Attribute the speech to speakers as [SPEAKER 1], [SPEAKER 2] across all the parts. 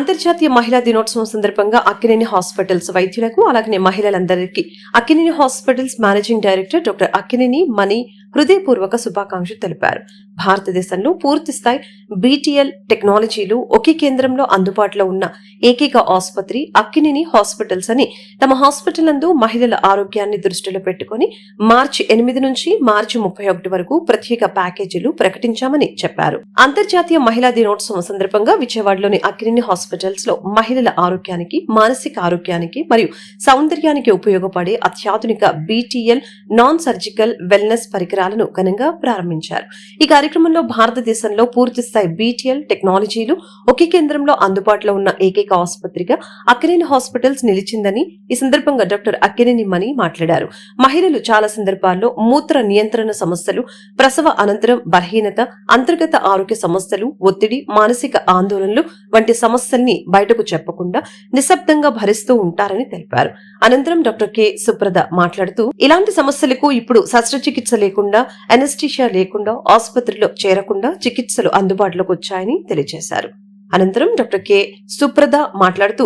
[SPEAKER 1] అంతర్జాతీయ మహిళా దినోత్సవం సందర్భంగా అక్కినేని హాస్పిటల్స్ వైద్యులకు అలాగే మహిళలందరికీ Akkineni hospitals managing director doctor Akkineni Mani హృదయపూర్వక శుభాకాంక్షలు తెలిపారు. భారతదేశంలో పూర్తి స్థాయి బీటీఎల్ టెక్నాలజీలు ఒకే కేంద్రంలో అందుబాటులో ఉన్న ఏకైక ఆసుపత్రి అక్కినేని హాస్పిటల్స్ అని తమ హాస్పిటల్ నందు మహిళల ఆరోగ్యాన్ని దృష్టిలో పెట్టుకుని మార్చి 8 నుంచి మార్చి 31 వరకు ప్రత్యేక ప్యాకేజీలు ప్రకటించామని చెప్పారు. అంతర్జాతీయ మహిళా దినోత్సవం సందర్భంగా విజయవాడలోని అక్కినేని హాస్పిటల్స్ లో మహిళల ఆరోగ్యానికి, మానసిక ఆరోగ్యానికి మరియు సౌందర్యానికి ఉపయోగపడే అత్యాధునిక బీటీఎల్ నాన్ సర్జికల్ వెల్నెస్ పరికరాలను ఘనంగా ప్రారంభించారు. ఈ కార్యక్రమంలో భారతదేశంలో పూర్తి స్థాయి బీటీఎల్ టెక్నాలజీలు ఒకే కేంద్రంలో అందుబాటులో ఉన్న ఏకైక ఆసుపత్రిగా అక్కినేని హాస్పిటల్స్ నిలిచిందని ఈ సందర్భంగా డాక్టర్ అక్కినేని మణి మాట్లాడారు. మహిళలు చాలా సందర్భాల్లో మూత్ర నియంత్రణ సమస్యలు, ప్రసవ అనంతరం బలహీనత, అంతర్గత ఆరోగ్య సమస్యలు, ఒత్తిడి, మానసిక ఆందోళనలు వంటి సమస్యల్ని బయటకు చెప్పకుండా నిశ్శబ్దంగా భరిస్తూ ఉంటారని తెలిపారు. అనంతరం డాక్టర్ కె సుప్రద మాట్లాడుతూ ఇలాంటి సమస్యలకు ఇప్పుడు శస్త్రచికిత్స లేకుండా, అనెస్థీషియా లేకుండా, ఆసుపత్రిలో చేరకుండా చికిత్సలు అందుబాటులోకి వచ్చాయని తెలియజేశారు. అనంతరం డాక్టర్ కె సుప్రద మాట్లాడుతూ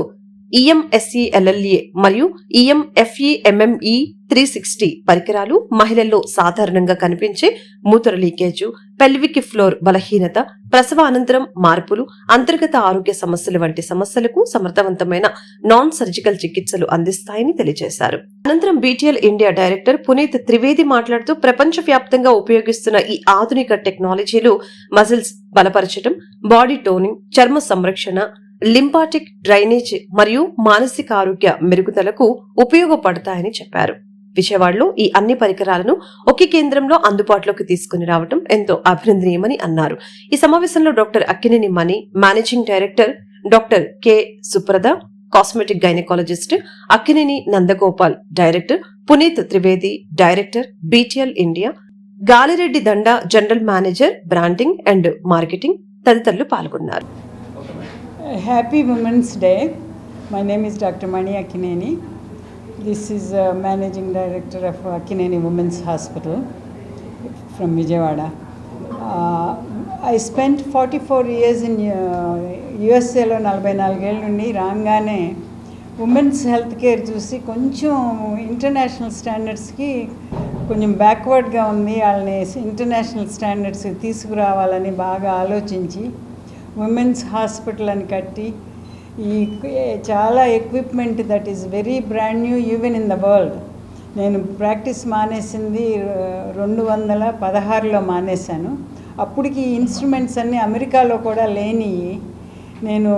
[SPEAKER 1] ఈఎంఎస్ఈఎల్ఎల్ఏ మరియు ఈఎంఎఫ్ఈఎంఎంఈ 360 పరికరాలు మహిళల్లో సాధారణంగా కనిపించే మూత్ర లీకేజు, పెల్విక్ ఫ్లోర్ బలహీనత, ప్రసవ అనంతరం మార్పులు, అంతర్గత ఆరోగ్య సమస్యలు వంటి సమస్యలకు సమర్థవంతమైన నాన్ సర్జికల్ చికిత్సలు అందిస్తాయని తెలియజేశారు. అనంతరం BTL India director Puneet Trivedi మాట్లాడుతూ ప్రపంచ వ్యాప్తంగా ఉపయోగిస్తున్న ఈ ఆధునిక టెక్నాలజీలు మజిల్స్ బలపరచడం, బాడీ టోనింగ్, చర్మ సంరక్షణ, లింపాటిక్ డ్రైనేజ్ మరియు మానసిక ఆరోగ్య మెరుగుదలకు ఉపయోగపడతాయని చెప్పారు. విజయవాడలో ఈ అన్ని పరికరాలను ఒకే కేంద్రంలో అందుబాటులోకి తీసుకుని రావడం ఎంతో అభినందనీయమని అన్నారు. ఈ సమావేశంలో doctor Akkineni Mani, managing director doctor K Suprada, cosmetic gynaecologist Akkineni Nandagopal, director Puneet Trivedi, director BTL India, Galireddy Danda, general manager branding and marketing తదితరులు పాల్గొన్నారు.
[SPEAKER 2] Happy Women's Day. My name is Dr. Mani Akkineni. This is Managing Director of Akkineni Women's Hospital from Vijayawada. I spent 44 years in USA లో 44 ఏళ్ళ నుండి రాగానే women's health care చూసి కొంచెం international స్టాండర్డ్స్కి కొంచెం బ్యాక్వర్డ్గా ఉంది, వాళ్ళని ఇంటర్నేషనల్ స్టాండర్డ్స్ తీసుకురావాలని బాగా ఆలోచించి ఉమెన్స్ హాస్పిటల్ అని కట్టి ఈ చాలా equipment that is very brand new even in the world. నేను ప్రాక్టీస్ మానేసింది 2016లో మానేశాను. అప్పటికి ఇన్స్ట్రుమెంట్స్ అన్నీ అమెరికాలో కూడా లేనివి. నేను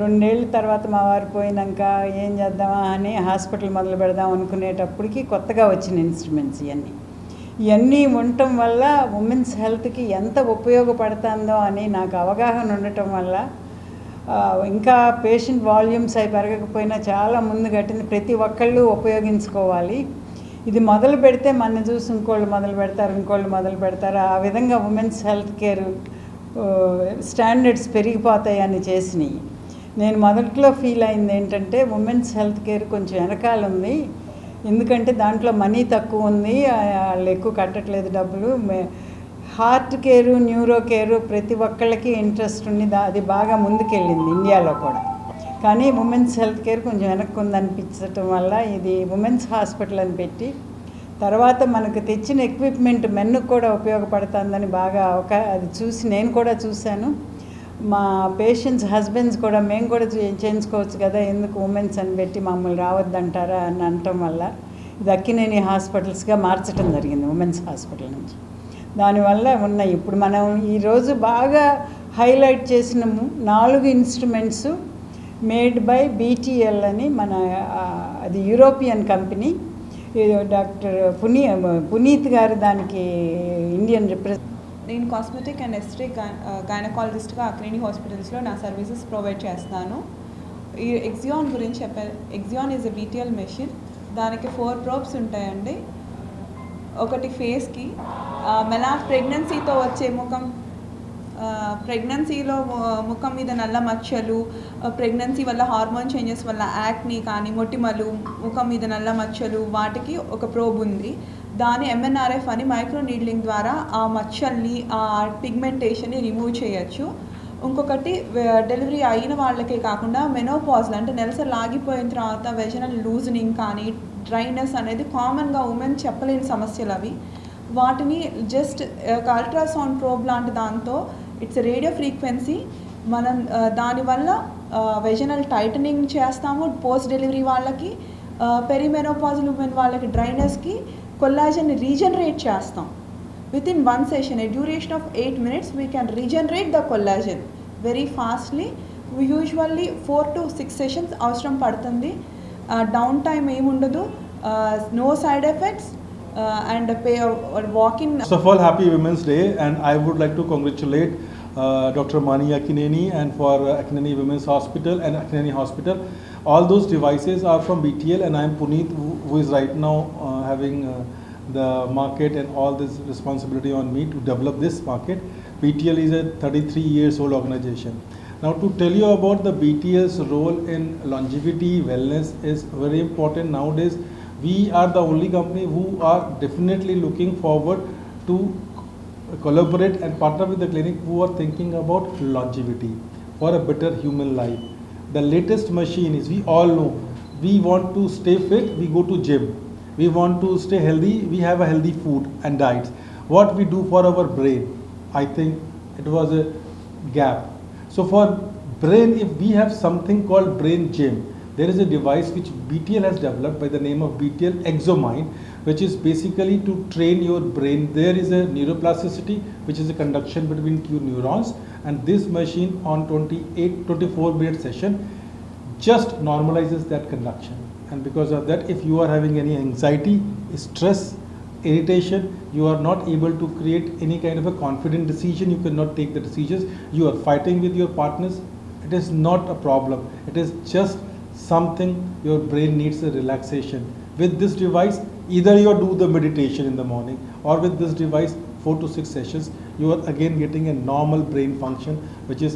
[SPEAKER 2] 2 ఏళ్ళ తర్వాత మా వారు పోయినాక ఏం చేద్దామా అని హాస్పిటల్ మొదలు పెడదాం అనుకునేటప్పటికి కొత్తగా వచ్చిన ఇన్స్ట్రుమెంట్స్ ఇవన్నీ ఉండటం వల్ల ఉమెన్స్ హెల్త్కి ఎంత ఉపయోగపడుతుందో అని నాకు అవగాహన ఉండటం వల్ల ఇంకా పేషెంట్ వాల్యూమ్స్ అవి పెరగకపోయినా చాలా ముందు కట్టింది. ప్రతి ఒక్కళ్ళు ఉపయోగించుకోవాలి. ఇది మొదలు పెడితే మన చూసి ఇంకోళ్ళు మొదలు పెడతారు. ఆ విధంగా ఉమెన్స్ హెల్త్ కేర్ స్టాండర్డ్స్ పెరిగిపోతాయని చేసినాయి. నేను మొదట్లో ఫీల్ అయింది ఏంటంటే ఉమెన్స్ హెల్త్ కేర్ కొంచెం వెనకాల ఉంది, ఎందుకంటే దాంట్లో మనీ తక్కువ ఉంది, వాళ్ళు ఎక్కువ కట్టట్లేదు డబ్బులు. హార్ట్ కేరు, న్యూరో కేరు ప్రతి ఒక్కళ్ళకి ఇంట్రెస్ట్ ఉంది, అది బాగా ముందుకెళ్ళింది ఇండియాలో కూడా. కానీ ఉమెన్స్ హెల్త్ కేర్ కొంచెం వెనక్కి ఉందనిపించడం వల్ల ఇది ఉమెన్స్ హాస్పిటల్ అని పెట్టి తర్వాత మనకు తెచ్చిన ఎక్విప్మెంట్ మెన్నుకు కూడా ఉపయోగపడుతుందని బాగా అది చూసి నేను కూడా చూశాను. మా పేషెంట్స్ హస్బెండ్స్ కూడా మేము కూడా చేయించుకోవచ్చు కదా, ఎందుకు ఉమెన్స్ అని పెట్టి మమ్మల్ని రావద్దంటారా అని అనటం వల్ల ఇది అక్కినేని హాస్పిటల్స్గా మార్చడం జరిగింది ఉమెన్స్ హాస్పిటల్ నుంచి. దానివల్ల ఉన్నాయి. ఇప్పుడు మనం ఈరోజు బాగా హైలైట్ చేసిన 4 ఇన్స్ట్రుమెంట్స్ మేడ్ బై బీటీఎల్ అని అది యూరోపియన్ కంపెనీ. డాక్టర్ పునీత్ గారు దానికి ఇండియన్ రిప్రజెంట్.
[SPEAKER 3] నేను కాస్మెటిక్ అండ్ ఎస్థెటిక్ గైనకాలజిస్ట్గా అక్కినేని హాస్పిటల్స్లో నా సర్వీసెస్ ప్రొవైడ్ చేస్తాను. ఈ ఎగ్జియాన్ గురించి చెప్పారు. ఎగ్జియాన్ ఈజ్ ఎ బీటీఎల్ మెషిన్. దానికి 4 ప్రోబ్స్ ఉంటాయండి. ఒకటి ఫేస్కి ప్రెగ్నెన్సీతో వచ్చే ప్రెగ్నెన్సీలో ముఖం మీద నల్ల మచ్చలు, ప్రెగ్నెన్సీ వల్ల హార్మోన్ చేంజెస్ వల్ల యాక్ని కానీ మొటిమలు, ముఖం మీద నల్ల మచ్చలు, వాటికి ఒక ప్రోబ్ ఉంది. దాని ఎంఎన్ఆర్ఎఫ్ అని మైక్రో నీడ్లింగ్ ద్వారా ఆ మచ్చల్ని, ఆ పిగ్మెంటేషన్ని రిమూవ్ చేయొచ్చు. ఇంకొకటి డెలివరీ అయిన వాళ్ళకే కాకుండా మెనోపాజ్లో అంటే నెలసరి ఆగిపోయిన తర్వాత వెజనల్ లూజనింగ్ కానీ డ్రైనెస్ అనేది కామన్గా ఉమెన్ చెప్పలేని సమస్యలు అవి. వాటిని జస్ట్ ఒక అల్ట్రాసౌండ్ ప్రోబ్ లాంటి దాంతో ఇట్స్ రేడియో ఫ్రీక్వెన్సీ మనం దానివల్ల వెజనల్ టైటనింగ్ చేస్తాము పోస్ట్ డెలివరీ వాళ్ళకి, పెరిమెనోపాజల్ ఉమెన్ వాళ్ళకి డ్రైనెస్కి కొల్లాజన్ రీజనరేట్ చేస్తాం. Within one session, a duration of 8 minutes, we can regenerate the collagen very fastly. We usually 4 to 6 sessions అవసరం పడుతుంది. డౌన్ టైమ్ ఏముండదు, no side effects, and walk-in.
[SPEAKER 4] First of all, happy Women's Day, and I would like to congratulate Dr. Mani Akineni and for Akineni Women's Hospital and Akineni Hospital. All those devices are from BTL, and I am Puneet, who is right now having the market and all this responsibility on me to develop this market. BTL is a 33 years old organization. Now to tell you about the BTL's role in longevity wellness is very important nowadays. We are the only company who are definitely looking forward to collaborate and partner with the clinic who are thinking about longevity for a better human life. The latest machine is, we all know, we want to stay fit, we go to gym. We want to stay healthy, we have a healthy food and diets. What we do for our brain, I think it was a gap. So for brain, if we have something called brain gym, there is a device which BTL has developed by the name of BTL ExoMind, which is basically to train your brain. There is a neuroplasticity, which is a conduction between two neurons, and this machine on 24-minute session just normalizes that conduction. And because of that, if you are having any anxiety, stress, irritation, you are not able to create any kind of a confident decision, you cannot take the decisions, you are fighting with your partners, it is not a problem. It is just something your brain needs a relaxation. With this device, either you do the meditation in the morning, or with this device 4 to 6 sessions, you are again getting a normal brain function, which is